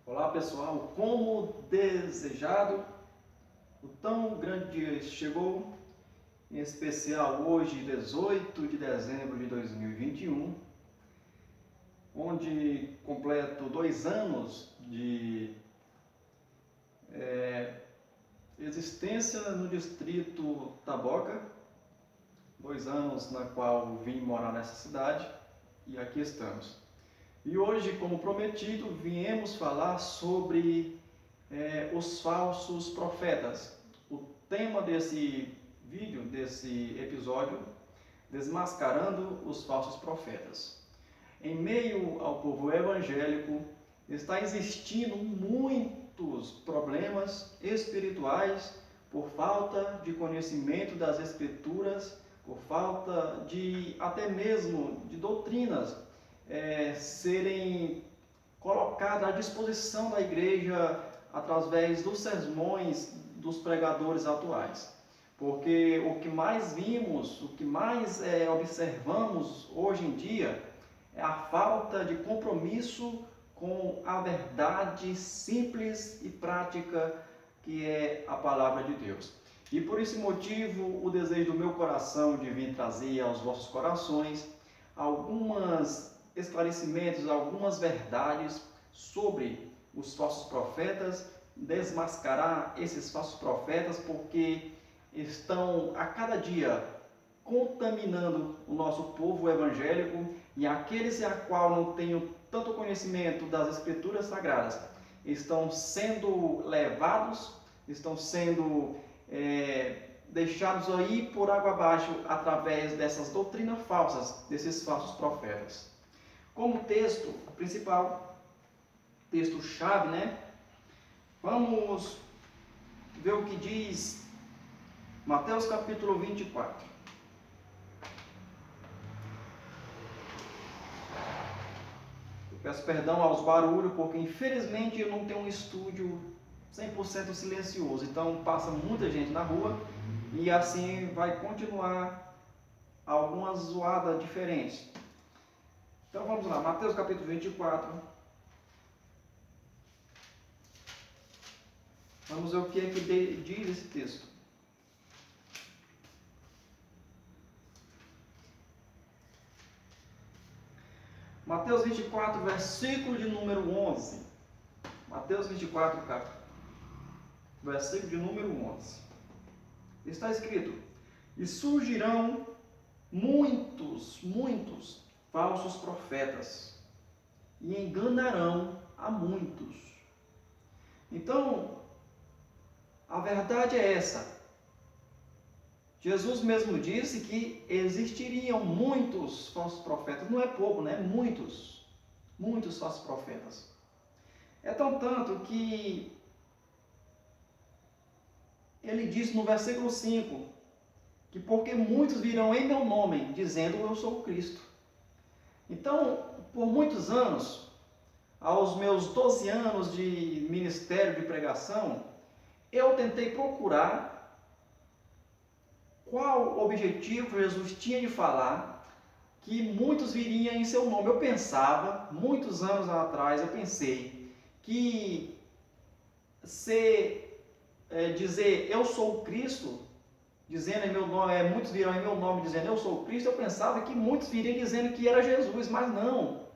Olá pessoal, como desejado, o tão grande dia chegou, em especial hoje, 18 de dezembro de 2021, onde completo 2 anos de existência no distrito Taboca, 2 anos na qual vim morar nessa cidade e aqui estamos. E hoje, como prometido, viemos falar sobre os falsos profetas. O tema desse vídeo, desse episódio, desmascarando os falsos profetas. Em meio ao povo evangélico, está existindo muitos problemas espirituais por falta de conhecimento das Escrituras, por falta de até mesmo de doutrinas serem colocadas à disposição da igreja através dos sermões dos pregadores atuais. Porque o que mais vimos, o que mais observamos hoje em dia é a falta de compromisso com a verdade simples e prática que é a palavra de Deus. E por esse motivo, o desejo do meu coração de vir trazer aos vossos corações alguns esclarecimentos, algumas verdades sobre os falsos profetas, desmascarar esses falsos profetas, porque estão a cada dia contaminando o nosso povo evangélico, e aqueles a qual não tenham tanto conhecimento das Escrituras Sagradas estão sendo levados, estão sendo deixados aí por água abaixo através dessas doutrinas falsas, desses falsos profetas. Como texto principal, texto-chave, né? Vamos ver o que diz Mateus capítulo 24. Eu peço perdão aos barulhos, porque infelizmente eu não tenho um estúdio 100% silencioso, então passa muita gente na rua e assim vai continuar algumas zoadas diferentes. Então vamos lá, Mateus capítulo 24. Vamos ver o que é que diz esse texto. Mateus 24, versículo de número 11. Mateus 24, versículo de número 11. Está escrito: e surgirão muitos falsos profetas e enganarão a muitos. Então, a verdade é essa. Jesus mesmo disse que existiriam muitos falsos profetas. Não é pouco, né? Muitos falsos profetas. É tão tanto que ele disse no versículo 5, que porque muitos virão em meu nome, dizendo eu sou o Cristo. Então, por muitos anos, aos meus 12 anos de ministério de pregação, eu tentei procurar qual objetivo Jesus tinha de falar que muitos viriam em seu nome. Eu pensava, muitos anos atrás, eu pensei que dizer eu sou o Cristo, dizendo em meu nome, muitos virão em meu nome dizendo eu sou o Cristo, eu pensava que muitos viriam dizendo que era Jesus, mas não.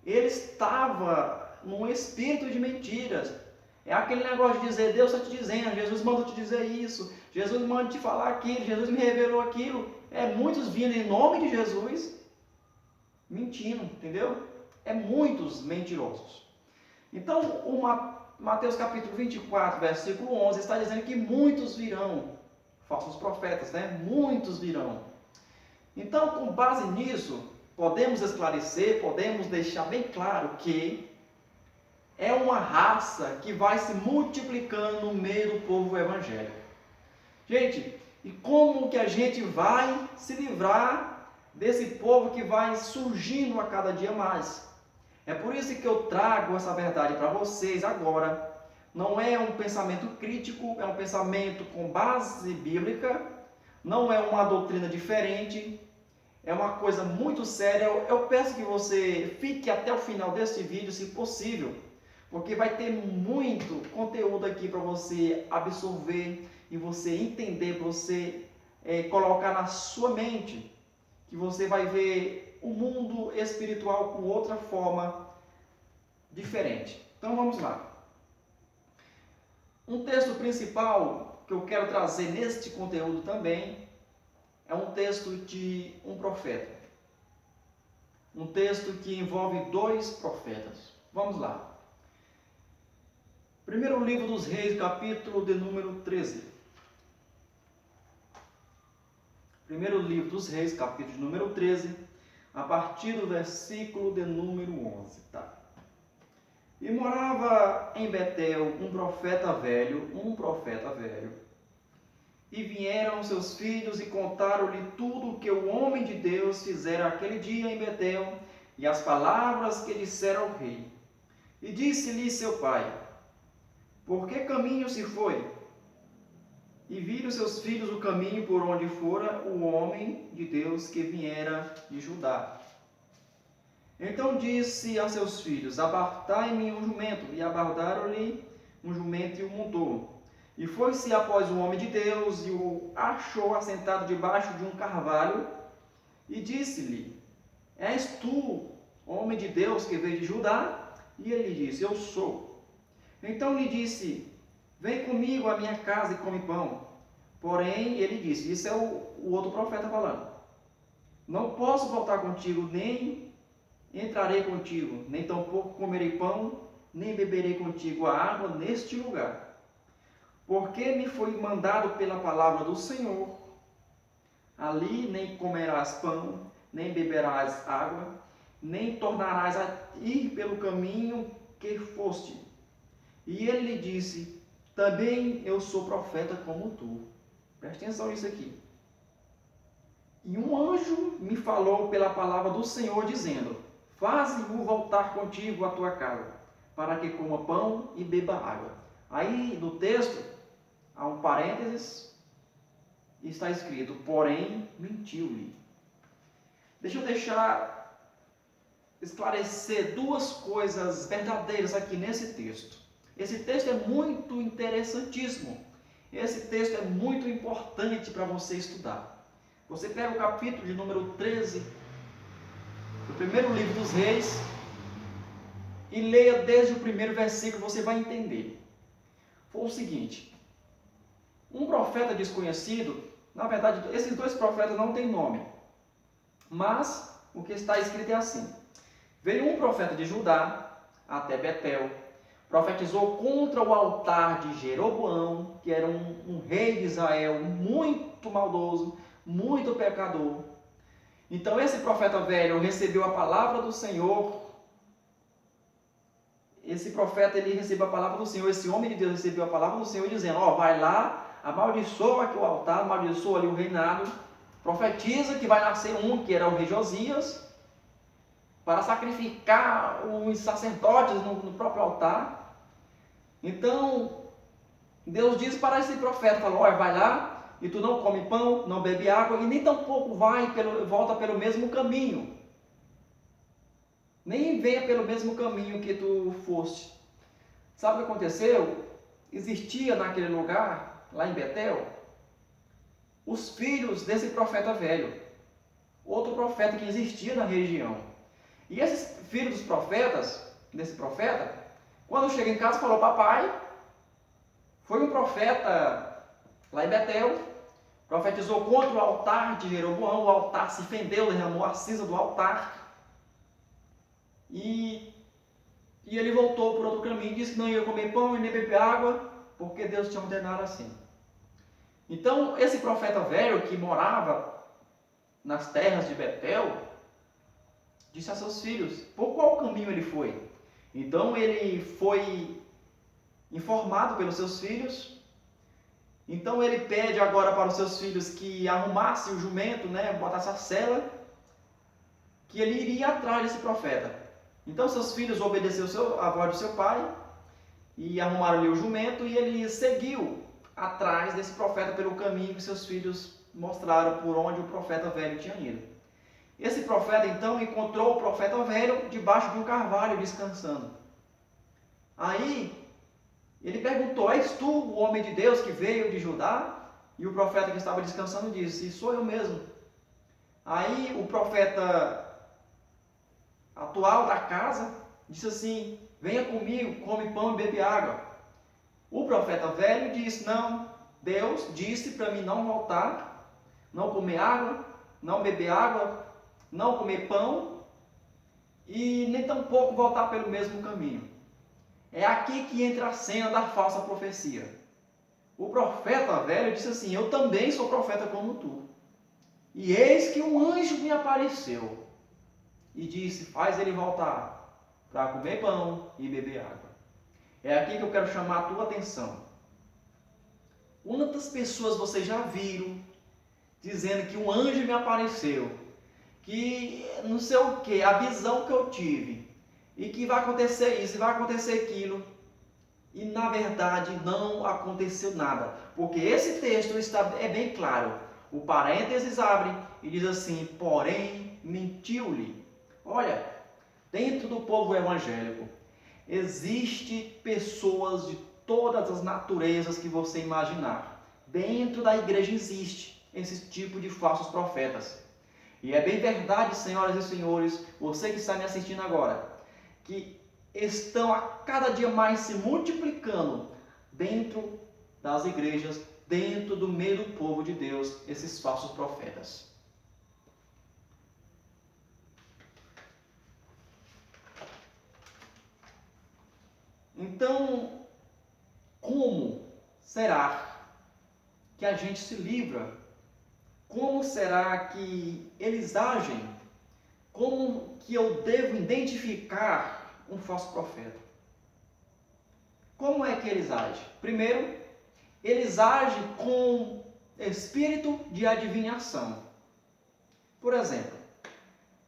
Ele estava num espírito de mentiras. É aquele negócio de dizer, Deus está te dizendo, Jesus mandou te dizer isso, Jesus manda te falar aquilo, Jesus me revelou aquilo. Muitos vindo em nome de Jesus, mentindo, entendeu? Muitos mentirosos. Então, Mateus capítulo 24, versículo 11, está dizendo que muitos virão, falsos profetas, né? Muitos virão. Então, com base nisso, podemos esclarecer, podemos deixar bem claro que é uma raça que vai se multiplicando no meio do povo evangélico. Gente, e como que a gente vai se livrar desse povo que vai surgindo a cada dia mais? É por isso que eu trago essa verdade para vocês agora. Não é um pensamento crítico, é um pensamento com base bíblica, não é uma doutrina diferente, é uma coisa muito séria. Eu peço que você fique até o final deste vídeo, se possível, porque vai ter muito conteúdo aqui para você absorver e você entender, para você colocar na sua mente, que você vai ver o mundo espiritual com outra forma diferente. Então vamos lá. Um texto principal que eu quero trazer neste conteúdo também é um texto de um profeta. Um texto que envolve dois profetas. Vamos lá. Primeiro livro dos Reis, capítulo de número 13. Primeiro livro dos Reis, capítulo de número 13, a partir do versículo de número 11, tá? E morava em Betel um profeta velho, e vieram seus filhos e contaram-lhe tudo o que o homem de Deus fizera aquele dia em Betel, e as palavras que dissera ao rei. E disse-lhe seu pai: por que caminho se foi? E viram seus filhos o caminho por onde fora o homem de Deus que viera de Judá. Então disse a seus filhos: abartai-me um jumento. E abardaram-lhe um jumento e o montou. E foi-se após o homem de Deus e o achou assentado debaixo de um carvalho. E disse-lhe: és tu, homem de Deus que veio de Judá? E ele disse: eu sou. Então lhe disse: vem comigo à minha casa e come pão. Porém, ele disse, isso é o outro profeta falando: não posso voltar contigo, nem entrarei contigo, nem tampouco comerei pão, nem beberei contigo a água neste lugar. Porque me foi mandado pela palavra do Senhor, ali nem comerás pão, nem beberás água, nem tornarás a ir pelo caminho que foste. E ele lhe disse: também eu sou profeta como tu. Preste atenção nisso aqui. E um anjo me falou pela palavra do Senhor, dizendo: faze-o voltar contigo à tua casa, para que coma pão e beba água. Aí no texto, há um parênteses, e está escrito: porém, mentiu-lhe. Deixa eu esclarecer duas coisas verdadeiras aqui nesse texto. Esse texto é muito interessantíssimo. Esse texto é muito importante para você estudar. Você pega o capítulo de número 13 do primeiro livro dos Reis e leia desde o primeiro versículo, você vai entender. Foi o seguinte: um profeta desconhecido, na verdade, esses dois profetas não têm nome, mas o que está escrito é assim: veio um profeta de Judá até Betel, profetizou contra o altar de Jeroboão, que era um rei de Israel muito maldoso, muito pecador. Então esse profeta velho recebeu a palavra do Senhor. Esse profeta, ele recebeu a palavra do Senhor, esse homem de Deus recebeu a palavra do Senhor dizendo: vai lá, amaldiçoa aqui o altar, amaldiçoa ali o reinado, profetiza que vai nascer um, que era o rei Josias, para sacrificar os sacerdotes no próprio altar. Então, Deus diz para esse profeta, falou: vai lá, e tu não come pão, não bebe água, e nem tampouco volta pelo mesmo caminho. Nem venha pelo mesmo caminho que tu foste. Sabe o que aconteceu? Existia naquele lugar, lá em Betel, os filhos desse profeta velho, outro profeta que existia na região. E esses filhos dos profetas, desse profeta, quando chega em casa, falou: papai, foi um profeta lá em Betel, profetizou contra o altar de Jeroboão, o altar se fendeu, derramou a cinza do altar, e ele voltou por outro caminho, disse que não ia comer pão e nem beber água, porque Deus tinha ordenado assim. Então, esse profeta velho que morava nas terras de Betel, disse a seus filhos por qual caminho ele foi. Então ele foi informado pelos seus filhos. Então ele pede agora para os seus filhos que arrumasse o jumento, botasse a sela, que ele iria atrás desse profeta. Então seus filhos obedeceram a voz do seu pai e arrumaram-lhe o jumento, e ele seguiu atrás desse profeta pelo caminho que seus filhos mostraram por onde o profeta velho tinha ido. Esse profeta então encontrou o profeta velho debaixo de um carvalho descansando. Aí ele perguntou: és tu o homem de Deus que veio de Judá? E o profeta que estava descansando disse: sou eu mesmo. Aí o profeta atual da casa disse assim: venha comigo, come pão e bebe água. O profeta velho disse: não, Deus disse para mim não voltar, não comer água, não beber água, não comer pão e nem tampouco voltar pelo mesmo caminho. É aqui que entra a cena da falsa profecia. O profeta velho disse assim: eu também sou profeta como tu. E eis que um anjo me apareceu e disse: faz ele voltar para comer pão e beber água. É aqui que eu quero chamar a tua atenção. Quantas pessoas vocês já viram dizendo que um anjo me apareceu, que não sei o que, a visão que eu tive, e que vai acontecer isso, e vai acontecer aquilo, e na verdade não aconteceu nada, porque esse texto é bem claro. O parênteses abre e diz assim: porém mentiu-lhe. Olha, dentro do povo evangélico existe pessoas de todas as naturezas que você imaginar. Dentro da igreja existe esse tipo de falsos profetas. E é bem verdade, senhoras e senhores, você que está me assistindo agora, que estão a cada dia mais se multiplicando dentro das igrejas, dentro do meio do povo de Deus, esses falsos profetas. Então, como será que a gente se livra? Como será que eles agem? Como que eu devo identificar um falso profeta? Como é que eles agem? Primeiro, eles agem com espírito de adivinhação. Por exemplo,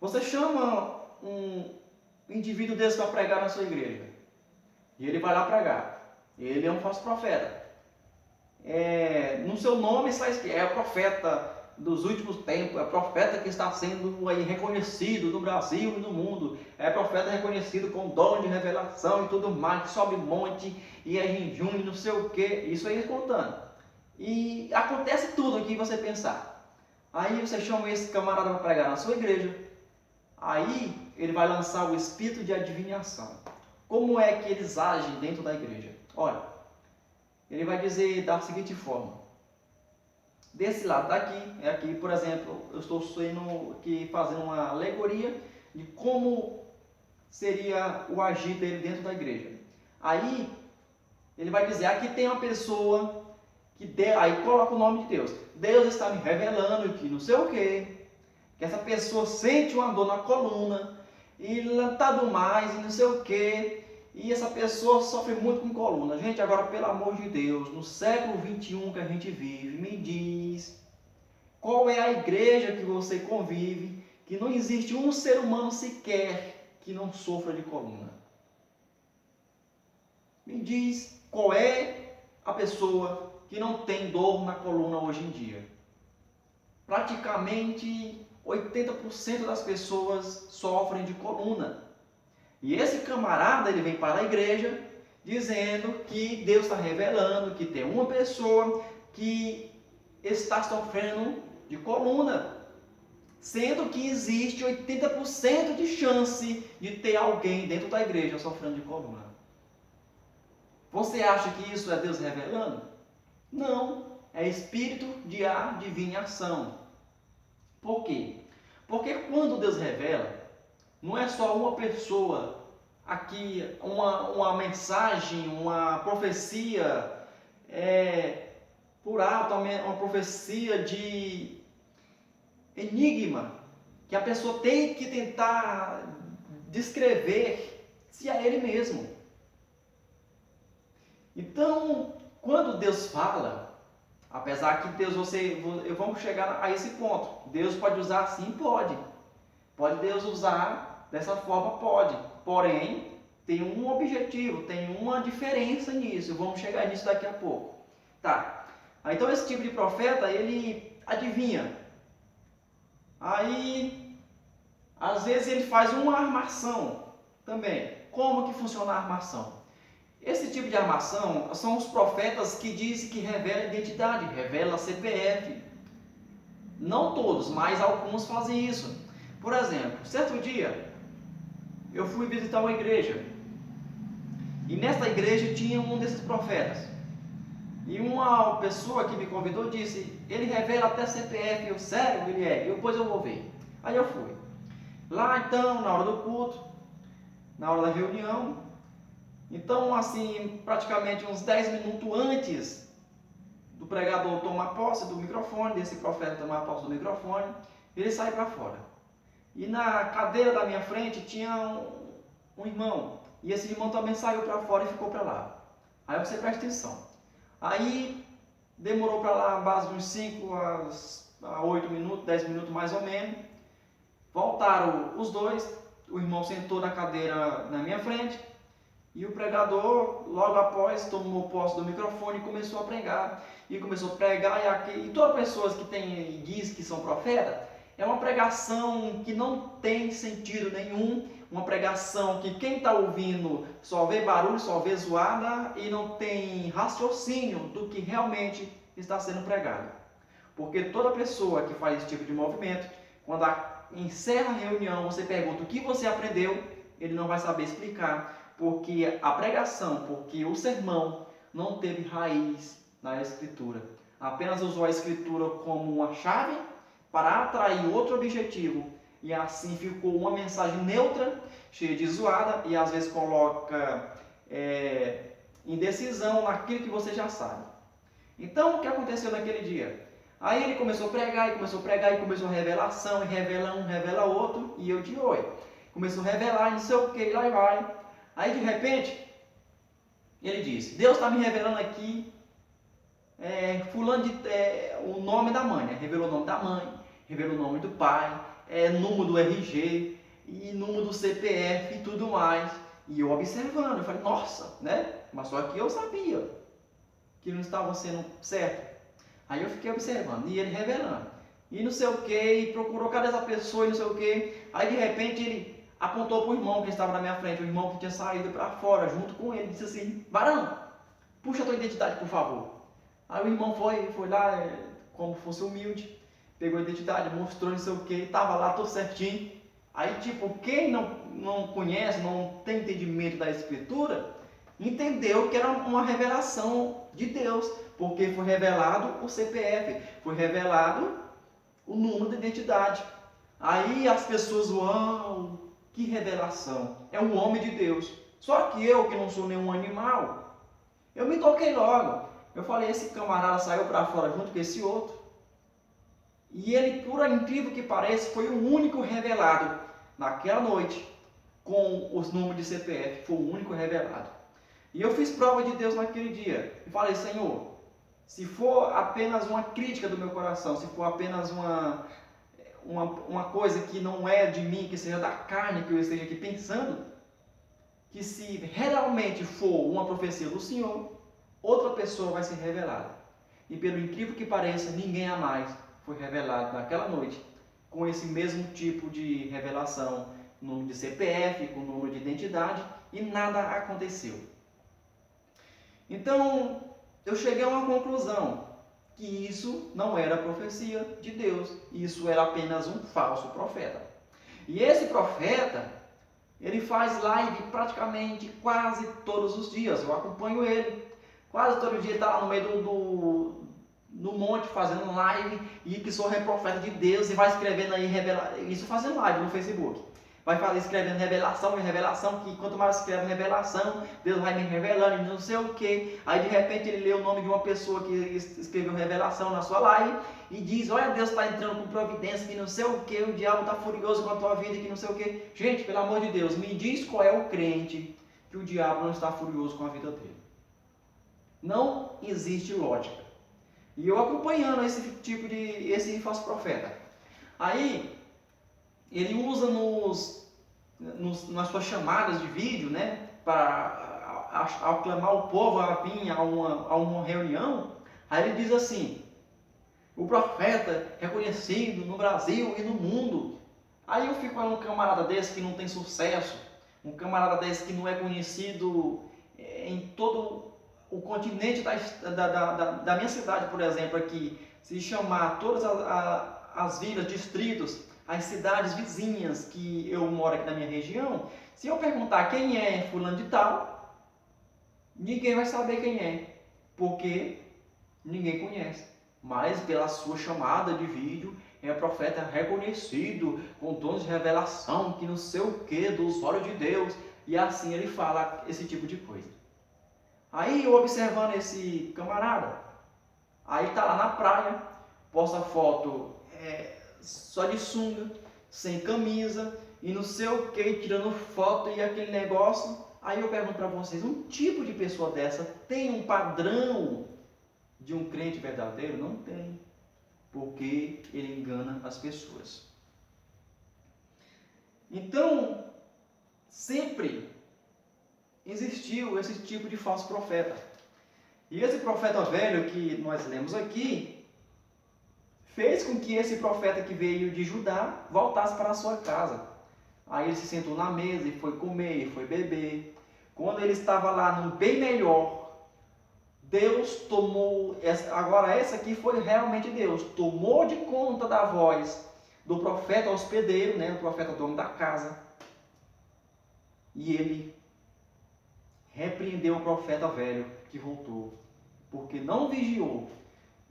você chama um indivíduo desse para pregar na sua igreja. E ele vai lá pregar. Ele é um falso profeta. No seu nome está escrito: é o profeta dos últimos tempos, é o profeta que está sendo aí reconhecido no Brasil e no mundo, é profeta reconhecido com dom de revelação e tudo mais, que sobe monte e é jejum e não sei o que, isso aí contando. E acontece tudo o que você pensar. Aí você chama esse camarada para pregar na sua igreja, aí ele vai lançar o espírito de adivinhação. Como é que eles agem dentro da igreja? Olha, ele vai dizer da seguinte forma: desse lado daqui, aqui, por exemplo, eu estou aqui fazendo uma alegoria de como seria o agir dele dentro da igreja. Aí, ele vai dizer: aqui tem uma pessoa aí coloca o nome de Deus. Deus está me revelando que não sei o que essa pessoa sente uma dor na coluna, e tá do mais, e não sei o que, e essa pessoa sofre muito com coluna. Gente, agora, pelo amor de Deus, no século 21 que a gente vive, me diz qual é a igreja que você convive, que não existe um ser humano sequer que não sofra de coluna. Me diz qual é a pessoa que não tem dor na coluna hoje em dia. Praticamente 80% das pessoas sofrem de coluna. E esse camarada, ele vem para a igreja dizendo que Deus está revelando que tem uma pessoa que está sofrendo de coluna, sendo que existe 80% de chance de ter alguém dentro da igreja sofrendo de coluna. Você acha que isso é Deus revelando? Não, é espírito de adivinhação. Por quê? Porque quando Deus revela, não é só uma pessoa aqui, uma mensagem, uma profecia por alto, uma profecia de enigma, que a pessoa tem que tentar descrever se é ele mesmo. Então, quando Deus fala, apesar que Deus, vamos chegar a esse ponto, Deus pode usar assim? Pode. Pode Deus usar dessa forma? Pode. Porém, tem um objetivo, tem uma diferença nisso. Vamos chegar nisso daqui a pouco. Tá. Então esse tipo de profeta, ele adivinha. Aí, às vezes ele faz uma armação também. Como que funciona a armação? Esse tipo de armação são os profetas que dizem que revela identidade, revela CPF. Não todos, mas alguns fazem isso. Por exemplo, certo dia eu fui visitar uma igreja e nesta igreja tinha um desses profetas. E uma pessoa que me convidou disse: ele revela até CPF. Eu, sério? Ele é. Depois eu vou ver. Aí eu fui. Lá então, na hora do culto, na hora da reunião, então assim, praticamente uns 10 minutos antes do pregador tomar posse do microfone, desse profeta tomar posse do microfone, ele sai para fora. E na cadeira da minha frente tinha um irmão. E esse irmão também saiu para fora e ficou para lá. Aí você presta atenção. Aí demorou para lá a base de uns 5 a 8 minutos, 10 minutos mais ou menos. Voltaram os dois, o irmão sentou na cadeira na minha frente e o pregador, logo após, tomou posse do microfone e começou a pregar. E começou a pregar, e toda pessoa que tem, diz que são profetas, é uma pregação que não tem sentido nenhum, uma pregação que quem está ouvindo só vê barulho, só vê zoada e não tem raciocínio do que realmente está sendo pregado. Porque toda pessoa que faz esse tipo de movimento, quando encerra a reunião, você pergunta o que você aprendeu, ele não vai saber explicar, porque a pregação, porque o sermão não teve raiz na Escritura. Apenas usou a Escritura como uma chave para atrair outro objetivo, e assim ficou uma mensagem neutra, cheia de zoada, e às vezes coloca indecisão naquilo que você já sabe. Então, o que aconteceu naquele dia? Aí ele começou a pregar, e começou a revelação, e revela um, revela outro, e eu de oi. Começou a revelar, e não sei o que, e lá vai. Aí, de repente, ele disse: Deus está me revelando aqui o nome da mãe, né? Revelou o nome da mãe, revelou o nome do pai, número do RG, e número do CPF e tudo mais. E eu observando, eu falei, nossa, né? Mas só que eu sabia que não estava sendo certo. Aí eu fiquei observando, e ele revelando. E não sei o que, e procurou cadê essa pessoa, e não sei o que. Aí de repente ele apontou para o irmão que estava na minha frente, o irmão que tinha saído para fora junto com ele, disse assim: Barão, puxa a tua identidade, por favor. Aí o irmão foi lá, como fosse humilde, pegou a identidade, mostrou não sei o que, estava lá todo certinho. Aí tipo, quem não conhece, não tem entendimento da Escritura, entendeu que era uma revelação de Deus, porque foi revelado o CPF, foi revelado o número de identidade. Aí as pessoas, uau, que revelação, é um homem de Deus. Só que eu, que não sou nenhum animal, eu me toquei logo. Eu falei, esse camarada saiu para fora junto com esse outro. E ele, por incrível que pareça, foi o único revelado naquela noite com os números de CPF, foi o único revelado. E eu fiz prova de Deus naquele dia. E falei, Senhor, se for apenas uma crítica do meu coração, se for apenas uma coisa que não é de mim, que seja da carne que eu esteja aqui pensando, que se realmente for uma profecia do Senhor, outra pessoa vai ser revelada. E pelo incrível que pareça, ninguém a mais foi revelado naquela noite com esse mesmo tipo de revelação, número de CPF, com número de identidade, e nada aconteceu. Então, eu cheguei a uma conclusão, que isso não era profecia de Deus, isso era apenas um falso profeta. E esse profeta, ele faz live praticamente quase todos os dias, eu acompanho ele, quase todo dia está lá no meio no monte fazendo live, e que sou profeta de Deus, e vai escrevendo aí, isso fazendo live no Facebook. Vai escrevendo revelação, que quanto mais escreve revelação, Deus vai me revelando e não sei o que. Aí de repente ele lê o nome de uma pessoa que escreveu revelação na sua live e diz, olha, Deus está entrando com providência, que não sei o que, o diabo está furioso com a tua vida, que não sei o que. Gente, pelo amor de Deus, me diz qual é o crente que o diabo não está furioso com a vida dele. Não existe lógica. E eu acompanhando esse falso profeta. Aí ele usa nas suas chamadas de vídeo, né, para aclamar o povo a vir a uma reunião. Aí ele diz assim, o profeta reconhecido no Brasil e no mundo. Aí eu fico um camarada desse que não tem sucesso, um camarada desse que não é conhecido em todo o continente da minha cidade, por exemplo, aqui, se chamar todas as vilas, distritos, as cidades vizinhas que eu moro aqui na minha região, se eu perguntar quem é fulano de tal, ninguém vai saber quem é, porque ninguém conhece. Mas pela sua chamada de vídeo, é profeta reconhecido, com dons de revelação, que não sei o que, dos olhos de Deus, e assim ele fala esse tipo de coisa. Aí eu observando esse camarada, aí tá lá na praia, posta foto só de sunga, sem camisa, e não sei o que, tirando foto e aquele negócio. Aí eu pergunto para vocês, um tipo de pessoa dessa tem um padrão de um crente verdadeiro? Não tem, porque ele engana as pessoas. Então, sempre existiu esse tipo de falso profeta. E esse profeta velho que nós lemos aqui, fez com que esse profeta que veio de Judá voltasse para a sua casa. Aí ele se sentou na mesa e foi comer, e foi beber. Quando ele estava lá no bem melhor, Deus tomou, agora essa aqui foi realmente Deus, tomou de conta da voz do profeta hospedeiro, né, o profeta dono da casa, e ele repreendeu o profeta velho que voltou, porque não vigiou,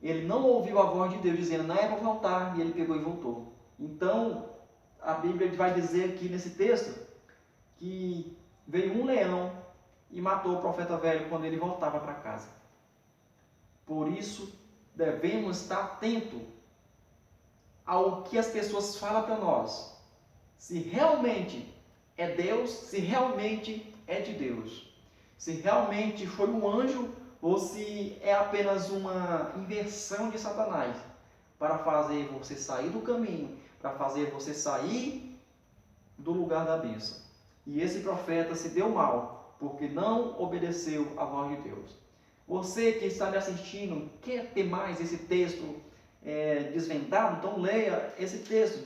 ele não ouviu a voz de Deus dizendo, não é para voltar, e ele pegou e voltou. Então, a Bíblia vai dizer aqui nesse texto, que veio um leão e matou o profeta velho quando ele voltava para casa. Por isso, devemos estar atentos ao que as pessoas falam para nós. Se realmente é Deus, se realmente é de Deus. Se realmente foi um anjo ou se é apenas uma inversão de Satanás para fazer você sair do caminho, para fazer você sair do lugar da bênção. E esse profeta se deu mal, porque não obedeceu à voz de Deus. Você que está me assistindo, quer ter mais esse texto desvendado? Então leia esse texto.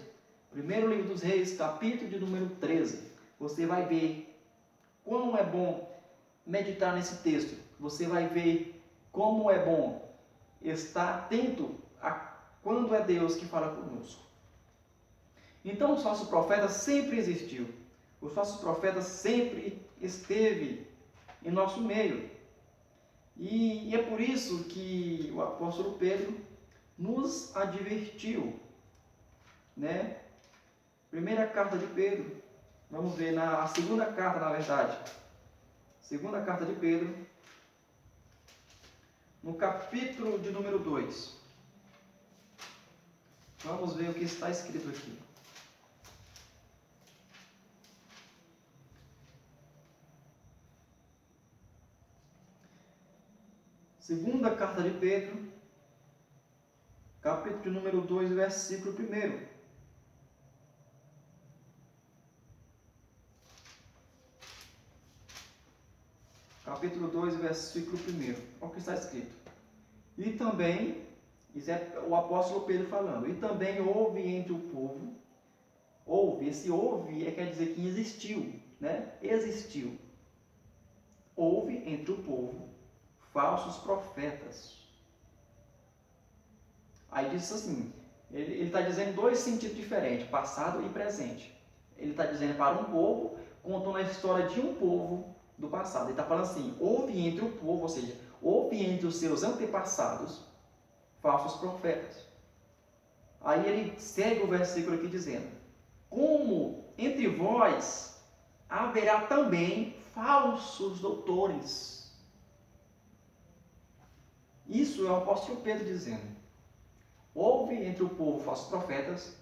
Primeiro livro dos Reis, capítulo de número 13. Você vai ver como é bom meditar nesse texto. Você vai ver como é bom estar atento a quando é Deus que fala conosco. Então, os falsos profetas sempre existiu. Os falsos profetas sempre esteve em nosso meio. E é por isso que o apóstolo Pedro nos advertiu, né? Primeira carta de Pedro, vamos ver a segunda carta, na verdade. Segunda carta de Pedro, no capítulo de número 2. Vamos ver o que está escrito aqui. Segunda carta de Pedro, capítulo de número 2, versículo 1. Capítulo 2, versículo 1. Olha o que está escrito. E também, isso é o apóstolo Pedro falando, e também houve entre o povo, esse houve quer dizer que existiu, né? Existiu. Houve entre o povo falsos profetas. Aí diz assim, ele está dizendo dois sentidos diferentes, passado e presente. Ele está dizendo para um povo, contando a história de um povo do passado. Ele está falando assim, houve entre o povo, ou seja, houve entre os seus antepassados falsos profetas. Aí ele segue o versículo aqui dizendo, como entre vós haverá também falsos doutores. Isso é o apóstolo Pedro dizendo. Houve entre o povo falsos profetas,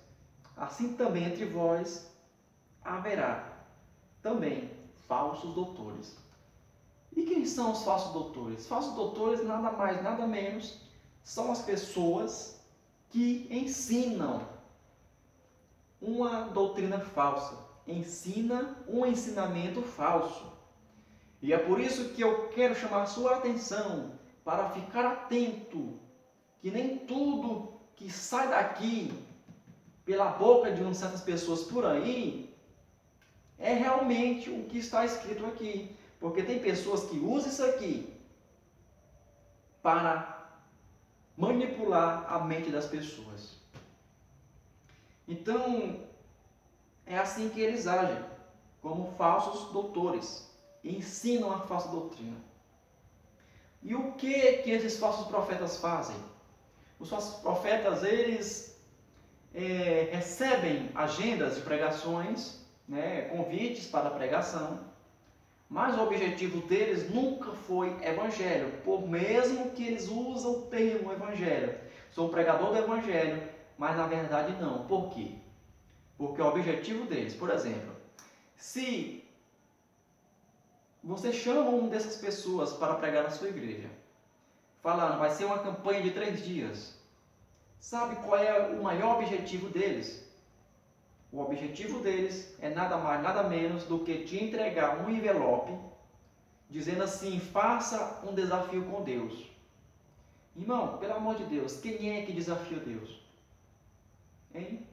assim também entre vós haverá também falsos doutores. E quem são os falsos doutores? Falsos doutores nada mais, nada menos, são as pessoas que ensinam uma doutrina falsa, ensina um ensinamento falso. E é por isso que eu quero chamar a sua atenção para ficar atento, que nem tudo que sai daqui pela boca de certas pessoas por aí é realmente o que está escrito aqui. Porque tem pessoas que usam isso aqui para manipular a mente das pessoas. Então, é assim que eles agem, como falsos doutores, e ensinam a falsa doutrina. E o que esses falsos profetas fazem? Os falsos profetas, eles recebem agendas de pregações, né, convites para a pregação, mas o objetivo deles nunca foi evangelho, por mesmo que eles usam o termo evangelho. Sou um pregador do evangelho, mas na verdade não. Por quê? Porque o objetivo deles, por exemplo, se você chama uma dessas pessoas para pregar na sua igreja, falando, vai ser uma campanha de 3 dias, sabe qual é o maior objetivo deles? O objetivo deles é nada mais, nada menos do que te entregar um envelope dizendo assim, faça um desafio com Deus. Irmão, pelo amor de Deus, quem é que desafia Deus? Hein?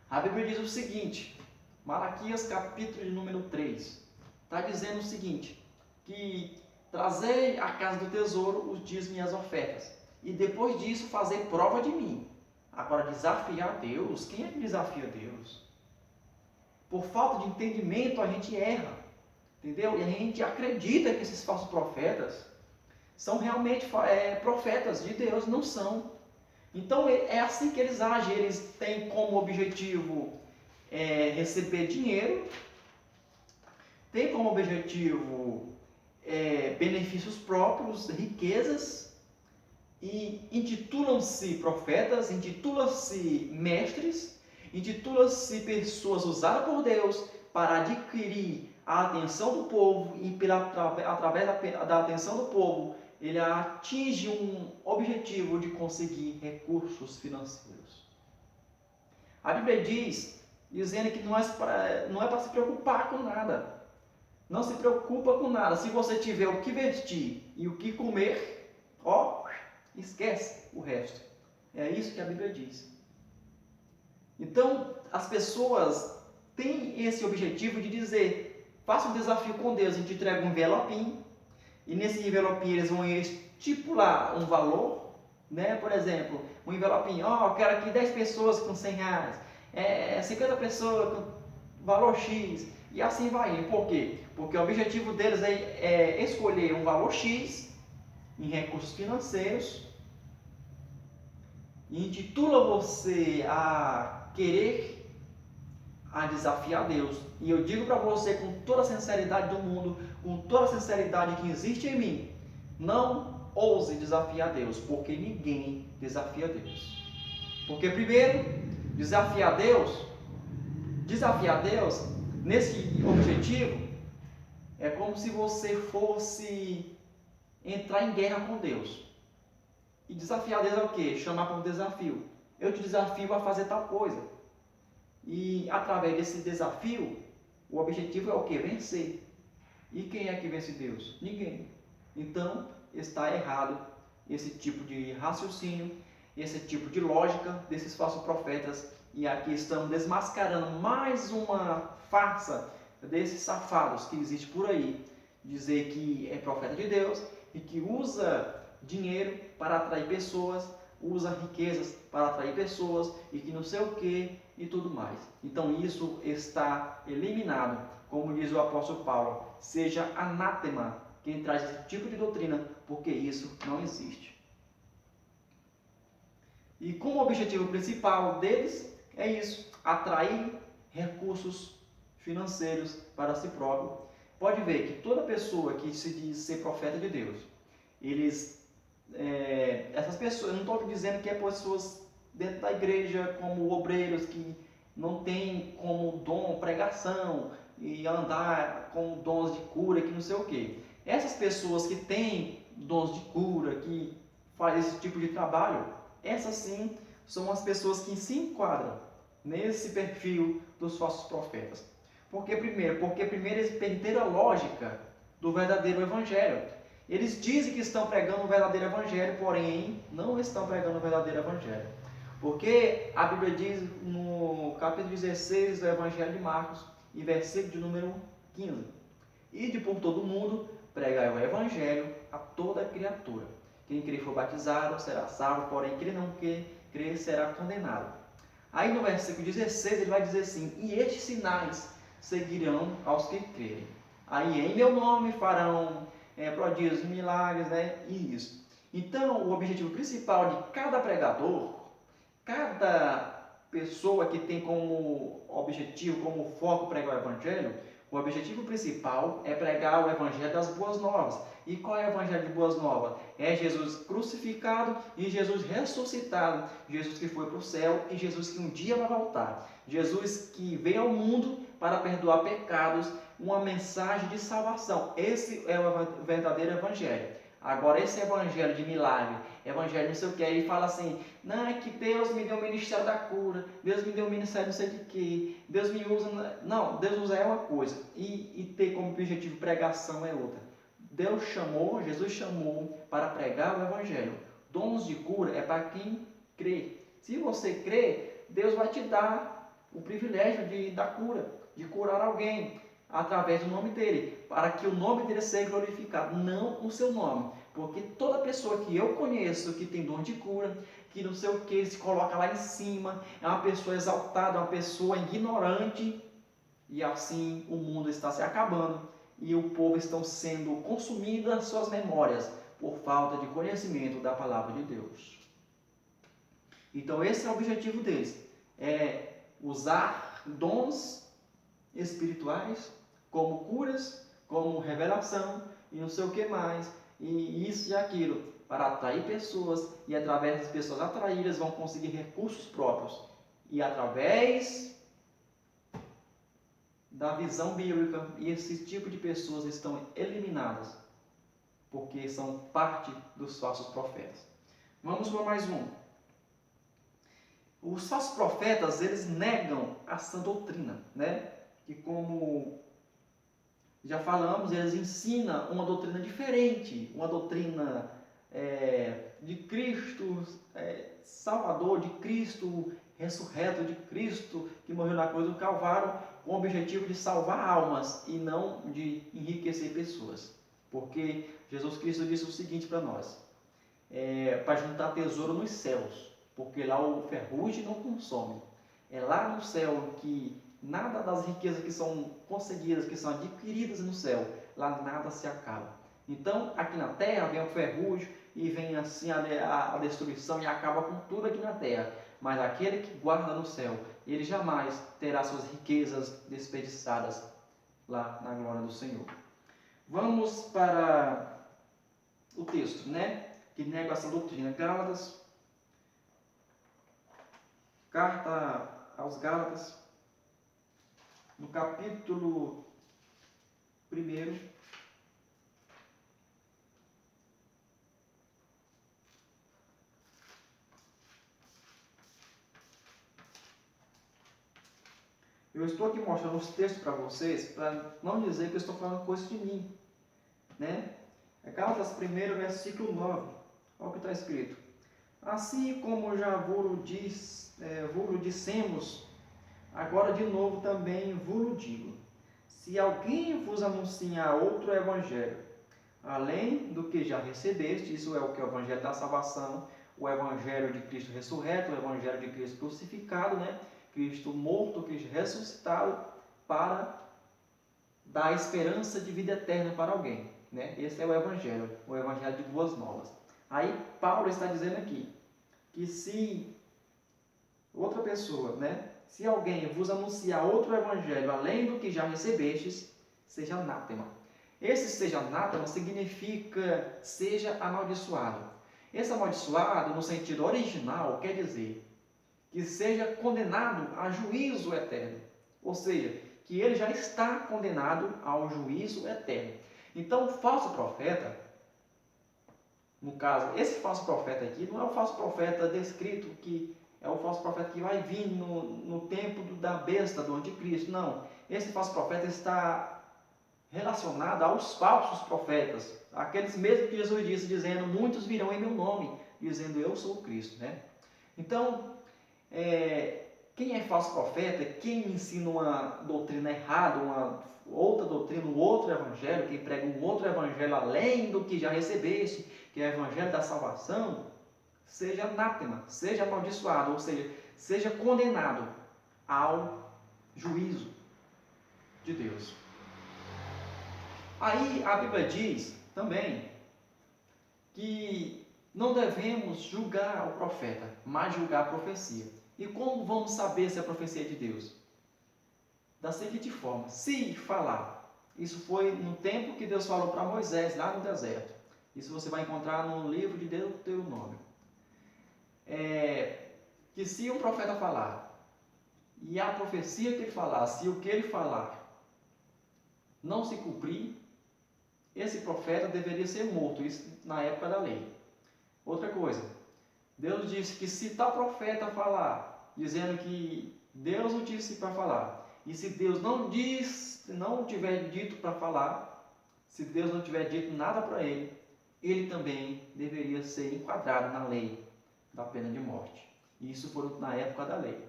A Bíblia diz o seguinte, Malaquias capítulo de número 3, está dizendo o seguinte, que trazei à casa do tesouro os dízimos e as ofertas, e depois disso fazer prova de mim. Agora, desafiar Deus, quem é que desafia Deus? Por falta de entendimento a gente erra, entendeu? E a gente acredita que esses falsos profetas são realmente profetas de Deus, não são. Então é assim que eles agem, eles têm como objetivo receber dinheiro, têm como objetivo benefícios próprios, riquezas, e intitulam-se profetas, intitulam-se mestres, intitulam-se pessoas usadas por Deus para adquirir a atenção do povo, e através da atenção do povo, ele atinge um objetivo de conseguir recursos financeiros. A Bíblia diz, dizendo que não é para se preocupar com nada. Não se preocupa com nada. Se você tiver o que vestir e o que comer, esquece o resto. É isso que a Bíblia diz. Então, as pessoas têm esse objetivo de dizer, faça um desafio com Deus, a gente entrega um envelopinho, e nesse envelopinho eles vão estipular um valor, né? Por exemplo, um envelopinho, eu quero aqui 10 pessoas com 100 reais, 50 pessoas com valor X, e assim vai. Por quê? Porque o objetivo deles é escolher um valor X em recursos financeiros, e intitula você a querer desafiar Deus. E eu digo para você com toda a sinceridade do mundo, com toda a sinceridade que existe em mim, não ouse desafiar Deus, porque ninguém desafia Deus. Porque primeiro, desafiar Deus, nesse objetivo, é como se você fosse entrar em guerra com Deus. E desafiar Deus é o quê? Chamar para um desafio. Eu te desafio a fazer tal coisa. E através desse desafio, o objetivo é o quê? Vencer. E quem é que vence Deus? Ninguém. Então, está errado esse tipo de raciocínio, esse tipo de lógica desses falsos profetas. E aqui estão desmascarando mais uma farsa desses safados que existe por aí. Dizer que é profeta de Deus e que usa dinheiro para atrair pessoas, usa riquezas para atrair pessoas e que não sei o que e tudo mais. Então isso está eliminado, como diz o apóstolo Paulo, seja anátema quem traz esse tipo de doutrina, porque isso não existe. E como objetivo principal deles é isso, atrair recursos financeiros para si próprio. Pode ver que toda pessoa que se diz ser profeta de Deus, essas pessoas, eu não estou dizendo que é pessoas dentro da igreja como obreiros que não tem como dom pregação e andar com dons de cura, que não sei o que. Essas pessoas que têm dons de cura, que fazem esse tipo de trabalho, essas sim são as pessoas que se enquadram nesse perfil dos falsos profetas. Por que primeiro? Porque primeiro eles perderam a lógica do verdadeiro evangelho. Eles dizem que estão pregando o verdadeiro evangelho, porém não estão pregando o verdadeiro evangelho. Porque a Bíblia diz no capítulo 16 do Evangelho de Marcos, e versículo de número 15, ide por todo mundo, pregai o evangelho a toda criatura. Quem crer e for batizado será salvo, porém quem não crer será condenado. Aí no versículo 16 ele vai dizer assim: e estes sinais seguirão aos que crerem. Aí em meu nome farão prodígios, milagres, né? E isso. Então o objetivo principal de cada pregador, cada pessoa que tem como objetivo, como foco pregar o evangelho, o objetivo principal é pregar o evangelho das boas novas. E qual é o evangelho de boas novas? É Jesus crucificado e Jesus ressuscitado. Jesus que foi para o céu e Jesus que um dia vai voltar. Jesus que veio ao mundo para perdoar pecados, uma mensagem de salvação. Esse é o verdadeiro evangelho. Agora, esse evangelho de milagre, evangelho não sei o que, aí fala assim: não, é que Deus me deu o ministério da cura, Deus me deu o ministério não sei de quê, Deus me usa. Não, Deus usa é uma coisa, e ter como objetivo pregação é outra. Deus chamou, Jesus chamou para pregar o evangelho. Dons de cura é para quem crê. Se você crê, Deus vai te dar o privilégio da cura, de curar alguém através do nome dele, para que o nome dele seja glorificado, não o seu nome. Porque toda pessoa que eu conheço que tem dom de cura, que não sei o que, se coloca lá em cima, é uma pessoa exaltada, uma pessoa ignorante, e assim o mundo está se acabando e o povo estão sendo consumidas suas memórias por falta de conhecimento da palavra de Deus. Então esse é o objetivo deles, é usar dons espirituais como curas, como revelação e não sei o que mais, e isso e aquilo, para atrair pessoas, e através das pessoas atraídas vão conseguir recursos próprios, e através da visão bíblica, e esse tipo de pessoas estão eliminadas, porque são parte dos falsos profetas. Vamos para mais um. Os falsos profetas, eles negam a sã doutrina, né? Que como já falamos, eles ensinam uma doutrina diferente, uma doutrina de Cristo Salvador, de Cristo ressurreto, de Cristo que morreu na cruz do Calvário, com o objetivo de salvar almas e não de enriquecer pessoas. Porque Jesus Cristo disse o seguinte para nós: para juntar tesouro nos céus, porque lá o ferrugem não consome. É lá no céu que nada das riquezas que são conseguidas, que são adquiridas no céu, lá nada se acaba. Então, aqui na terra vem o ferrugem e vem assim a destruição e acaba com tudo aqui na terra. Mas aquele que guarda no céu, ele jamais terá suas riquezas desperdiçadas lá na glória do Senhor. Vamos para o texto, né? Que nega essa doutrina. Gálatas, carta aos Gálatas, no capítulo 1. Eu estou aqui mostrando os textos para vocês, para não dizer que eu estou falando coisa de mim, né? Gálatas 1, versículo 9. Olha o que está escrito: assim como já vos dissemos, agora de novo também vos digo: se alguém vos anunciar outro evangelho, além do que já recebeste, isso é o que é o evangelho da salvação, o evangelho de Cristo ressurreto, o evangelho de Cristo crucificado, né? Cristo morto, Cristo ressuscitado, para dar esperança de vida eterna para alguém, né? Esse é o evangelho de boas novas. Aí Paulo está dizendo aqui que se outra pessoa, né? Se alguém vos anunciar outro evangelho além do que já recebestes, seja anátema. Esse seja anátema significa seja amaldiçoado. Esse amaldiçoado, no sentido original, quer dizer que seja condenado a juízo eterno. Ou seja, que ele já está condenado ao juízo eterno. Então, o falso profeta, no caso, esse falso profeta aqui, não é o falso profeta descrito que é o falso profeta que vai vir no tempo da besta, do anticristo. Não. Esse falso profeta está relacionado aos falsos profetas. Aqueles mesmos que Jesus disse, dizendo: muitos virão em meu nome, dizendo: eu sou o Cristo. Né? Então, quem é falso profeta, quem ensina uma doutrina errada, uma outra doutrina, um outro evangelho, quem prega um outro evangelho além do que já recebeste, que é o evangelho da salvação, seja anátema, seja amaldiçoado, ou seja condenado ao juízo de Deus. Aí a Bíblia diz também que não devemos julgar o profeta, mas julgar a profecia. E como vamos saber se a profecia é de Deus? Da seguinte forma: se falar, isso foi no tempo que Deus falou para Moisés lá no deserto. Isso você vai encontrar no livro de Deuteronômio. Que se um profeta falar, e a profecia que ele falar, se o que ele falar não se cumprir, esse profeta deveria ser morto, isso na época da lei. Outra coisa, Deus disse que se tal profeta falar, dizendo que Deus o disse para falar, e se Deus não tiver dito para falar, se Deus não tiver dito nada para ele, ele também deveria ser enquadrado na lei da pena de morte. E isso foi na época da lei.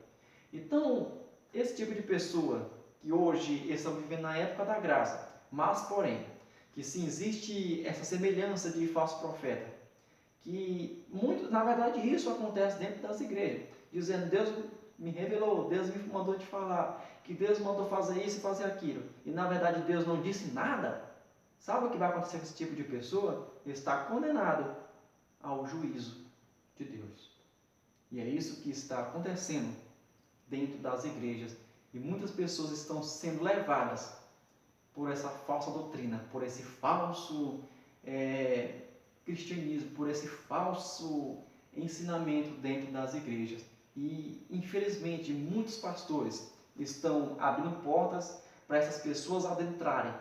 Então, esse tipo de pessoa que hoje estão vivendo na época da graça, mas porém, que sim existe essa semelhança de falso profeta, que muito, na verdade, isso acontece dentro das igrejas, dizendo: Deus me revelou, Deus me mandou te falar, que Deus mandou fazer isso e fazer aquilo, e na verdade Deus não disse nada. Sabe o que vai acontecer com esse tipo de pessoa? Ele está condenado ao juízo de Deus. E é isso que está acontecendo dentro das igrejas, e muitas pessoas estão sendo levadas por essa falsa doutrina, por esse falso cristianismo, por esse falso ensinamento dentro das igrejas. E, infelizmente, muitos pastores estão abrindo portas para essas pessoas adentrarem,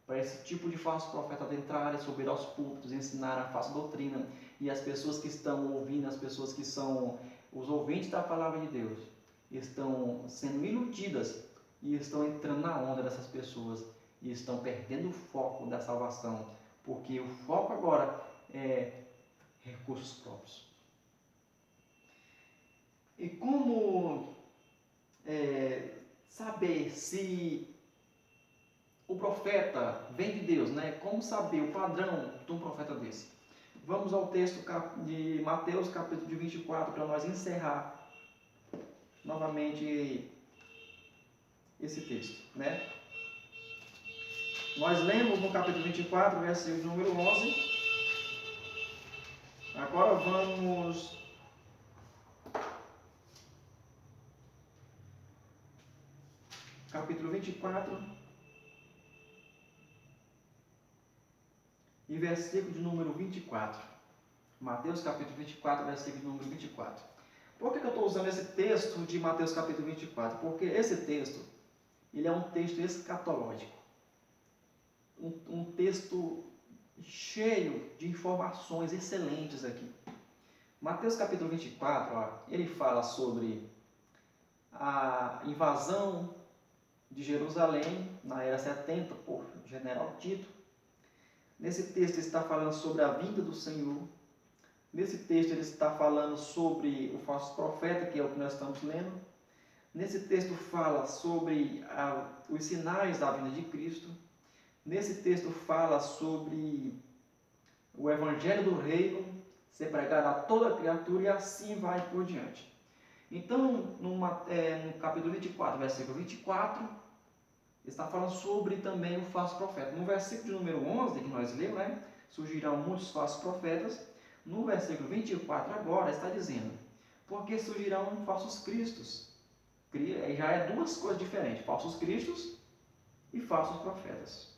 para esse tipo de falso profeta adentrarem, subir aos púlpitos, ensinar a falsa doutrina, e as pessoas que estão ouvindo, as pessoas que são os ouvintes da palavra de Deus, estão sendo iludidas e estão entrando na onda dessas pessoas e estão perdendo o foco da salvação, porque o foco agora é recursos próprios. E como saber se o profeta vem de Deus, né? Como saber o padrão de um profeta desse? Vamos ao texto de Mateus, capítulo 24, para nós encerrar novamente esse texto, né? Nós lemos no capítulo 24, versículo número 11. Agora vamos capítulo 24 e versículo de número 24. Mateus capítulo 24, versículo de número 24. Por que eu estou usando esse texto de Mateus capítulo 24? Porque esse texto, ele é um texto escatológico. Um texto cheio de informações excelentes aqui. Mateus capítulo 24, ele fala sobre a invasão de Jerusalém na era 70 por General Tito. Nesse texto ele está falando sobre a vinda do Senhor. Nesse texto ele está falando sobre o falso profeta, que é o que nós estamos lendo. Nesse texto fala sobre os sinais da vinda de Cristo. Nesse texto fala sobre o evangelho do reino ser pregado a toda criatura, e assim vai por diante. Então, no capítulo 24, versículo 24, está falando sobre também o falso profeta. No versículo de número 11, que nós lemos, né, surgirão muitos falsos profetas. No versículo 24 agora está dizendo: porque surgirão falsos cristos. Já é duas coisas diferentes: falsos cristos e falsos profetas.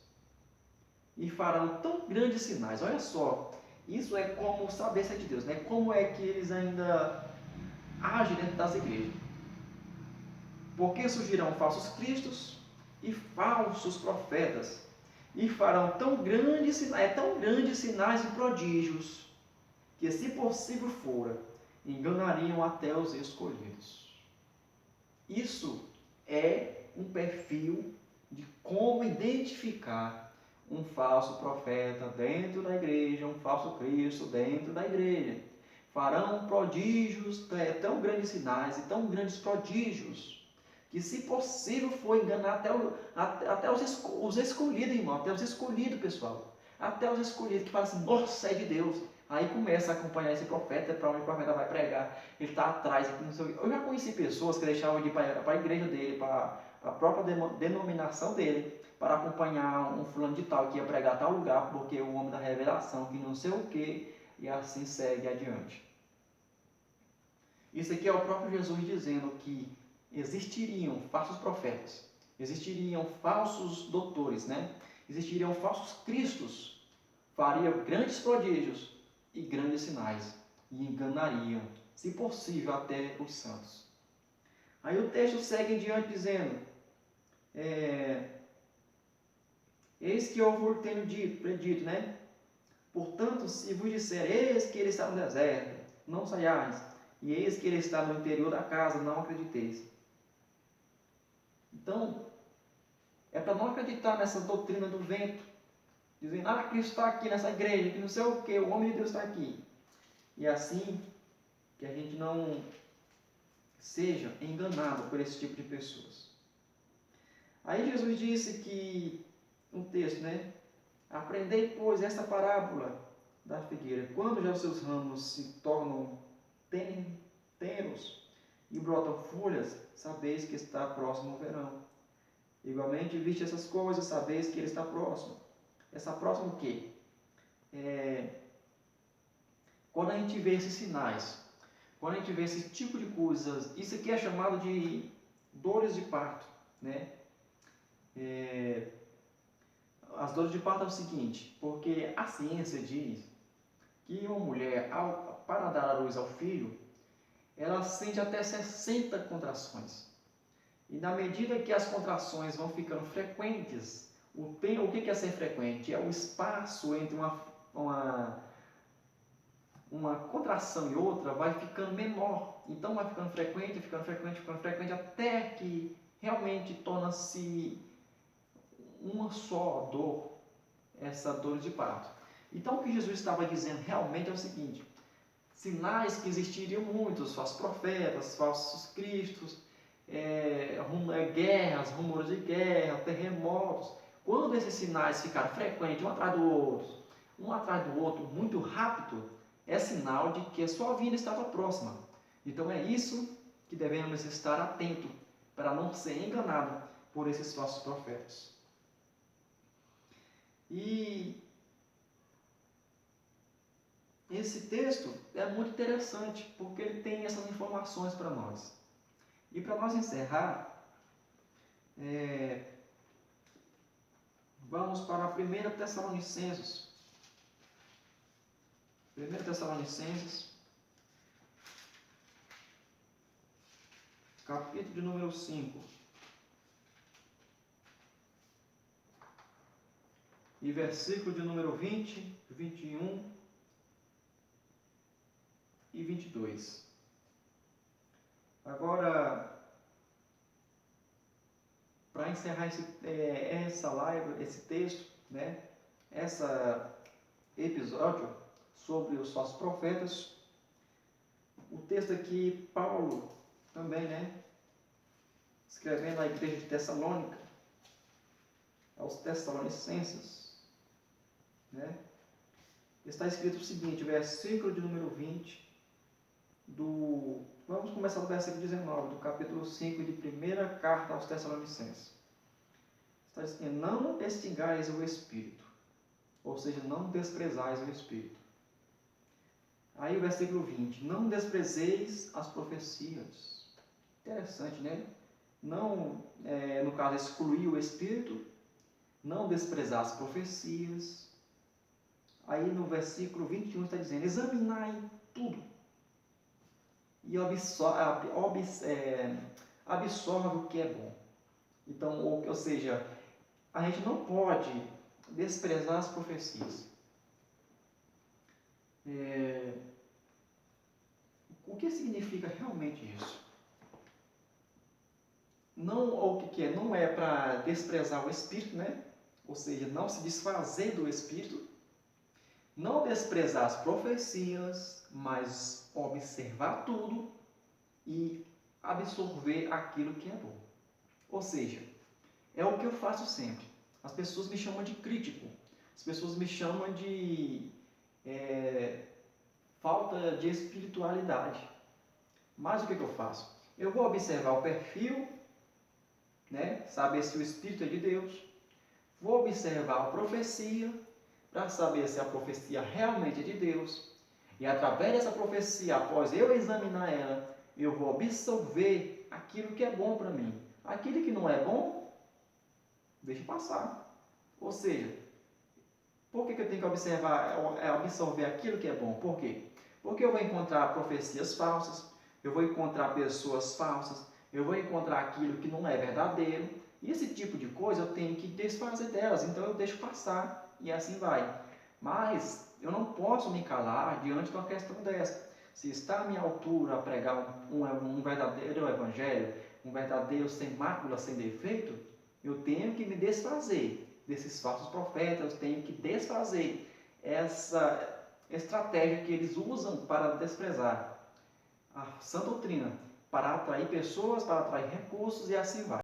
E farão tão grandes sinais. Olha só, isso é como saber se é de Deus, né? Como é que eles ainda agem dentro das igrejas. Porque surgirão falsos cristos e falsos profetas, e farão tão grandes sinais e prodígios, que, se possível fora, enganariam até os escolhidos. Isso é um perfil de como identificar um falso profeta dentro da igreja, um falso Cristo dentro da igreja. Farão prodígios, tão grandes sinais e tão grandes prodígios, que se possível for enganar até os escolhidos, irmão, até os escolhidos, pessoal. Até os escolhidos que falam assim, nossa, é de Deus. Aí começa a acompanhar esse profeta, para onde o profeta vai pregar, ele está atrás. Eu já conheci pessoas que deixavam de ir para a igreja dele, para a própria denominação dele, para acompanhar um fulano de tal que ia pregar a tal lugar, porque o homem da revelação, que não sei o que, e assim segue adiante. Isso aqui é o próprio Jesus dizendo que existiriam falsos profetas, existiriam falsos doutores, né? Existiriam falsos cristos, fariam grandes prodígios e grandes sinais, e enganariam, se possível, até os santos. Aí o texto segue em diante dizendo, eis que eu vos tenho predito, né? Portanto, se vos disser, eis que ele está no deserto, não saiais, e eis que ele está no interior da casa, não acrediteis. Então, é para não acreditar nessa doutrina do vento, dizendo, Cristo está aqui nessa igreja, que não sei o que, o homem de Deus está aqui. E assim, que a gente não seja enganado por esse tipo de pessoas. Aí Jesus disse que, no texto, né? Aprendei, pois, esta parábola da figueira. Quando já os seus ramos se tornam tenros e brotam folhas, sabeis que está próximo o verão. Igualmente, viste essas coisas, sabeis que ele está próximo. Está próximo o quê? Quando a gente vê esses sinais, quando a gente vê esse tipo de coisas, isso aqui é chamado de dores de parto, né? As dores de parto é o seguinte, porque a ciência diz que uma mulher, para dar à luz ao filho, ela sente até 60 contrações. E na medida que as contrações vão ficando frequentes, o que é ser frequente? É o espaço entre uma contração e outra vai ficando menor. Então vai ficando frequente, até que realmente torna-se uma só dor, essa dor de parto. Então o que Jesus estava dizendo realmente é o seguinte, sinais que existiriam muitos, falsos profetas, falsos cristos, guerras, rumores de guerra, terremotos. Quando esses sinais ficaram frequentes, um atrás do outro, muito rápido, é sinal de que a sua vinda estava próxima. Então é isso que devemos estar atentos, para não ser enganado por esses falsos profetas. E esse texto é muito interessante, porque ele tem essas informações para nós. E para nós encerrar, vamos para a 1 Tessalonicenses. 1 Tessalonicenses, capítulo de número 5. E versículo de número 20, 21 e 22. Agora, para encerrar essa live, esse texto, né, esse episódio sobre os falsos profetas, o texto aqui, Paulo também, né, escrevendo à igreja de Tessalônica, aos Tessalonicenses, né, está escrito o seguinte, versículo de número 20, vamos começar do versículo 19, do capítulo 5 de 1ª carta aos Tessalonicenses. Está dizendo, não extingais o Espírito, ou seja, não desprezais o Espírito. Aí o versículo 20, não desprezeis as profecias. Interessante, né? Não, no caso, excluir o Espírito, não desprezar as profecias. Aí no versículo 21 está dizendo, examinai tudo e absorve o que é bom. Então, ou seja, a gente não pode desprezar as profecias. O que significa realmente isso? Não é para desprezar o Espírito, né? Ou seja, não se desfazer do Espírito, não desprezar as profecias, mas observar tudo e absorver aquilo que é bom. Ou seja, é o que eu faço sempre. As pessoas me chamam de crítico, as pessoas me chamam de falta de espiritualidade. Mas o que eu faço? Eu vou observar o perfil, né? Saber se o Espírito é de Deus. Vou observar a profecia, para saber se a profecia realmente é de Deus. E através dessa profecia, após eu examinar ela, eu vou absorver aquilo que é bom para mim. Aquilo que não é bom, deixa passar. Ou seja, por que eu tenho que absorver aquilo que é bom? Por quê? Porque eu vou encontrar profecias falsas, eu vou encontrar pessoas falsas, eu vou encontrar aquilo que não é verdadeiro. E esse tipo de coisa eu tenho que desfazer delas, então eu deixo passar e assim vai. Mas eu não posso me calar diante de uma questão dessa. Se está à minha altura a pregar um verdadeiro evangelho, um verdadeiro sem mácula, sem defeito, eu tenho que me desfazer desses falsos profetas, eu tenho que desfazer essa estratégia que eles usam para desprezar a sã doutrina, para atrair pessoas, para atrair recursos e assim vai.